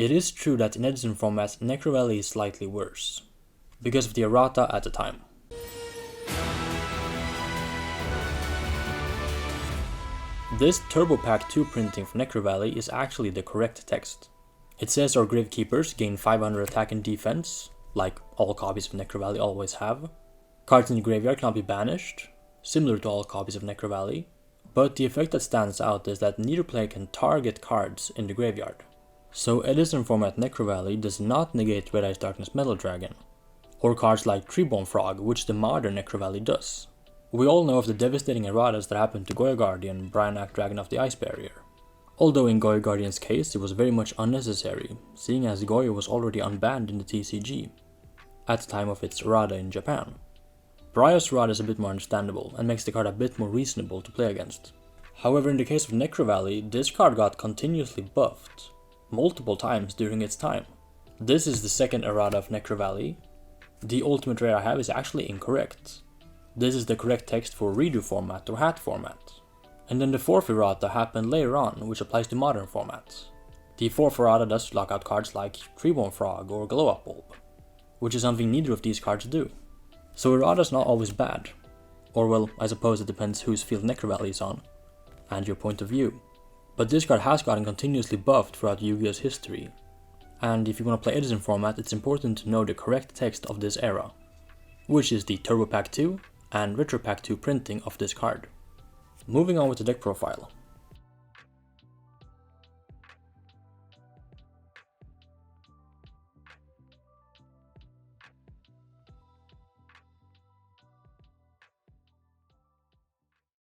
It is true that in Edison Format, Necro Valley is slightly worse, because of the errata at the time. This Turbo Pack 2 printing for Necro Valley is actually the correct text. It says our Gravekeepers gain 500 attack and defense, like all copies of Necro Valley always have. Cards in the graveyard cannot be banished, similar to all copies of Necro Valley, but the effect that stands out is that neither player can target cards in the graveyard. So Edison Format Necro Valley does not negate Red Eyes Darkness Metal Dragon, or cards like Treebone Frog, which the modern Necro Valley does. We all know of the devastating erratas that happened to Goya Guardian, Brionac Dragon of the Ice Barrier. Although in Goya Guardian's case it was very much unnecessary, seeing as Goya was already unbanned in the TCG, at the time of its errata in Japan. Brio's errata is a bit more understandable, and makes the card a bit more reasonable to play against. However, in the case of Necro Valley, this card got continuously buffed, multiple times during its time. This is the second errata of Necro Valley. The ultimate rare I have is actually incorrect. This is the correct text for Redo Format or Hat Format. And then the fourth errata happened later on, which applies to Modern Format. The fourth errata does lock out cards like Treebone Frog or Glow Up Bulb, which is something neither of these cards do. So errata is not always bad. Or well, I suppose it depends whose field Necro Valley is on, and your point of view. But this card has gotten continuously buffed throughout Yu-Gi-Oh's history. And if you want to play Edison Format, it's important to know the correct text of this era, which is the Turbo Pack 2 and Retro Pack 2 printing of this card. Moving on with the deck profile.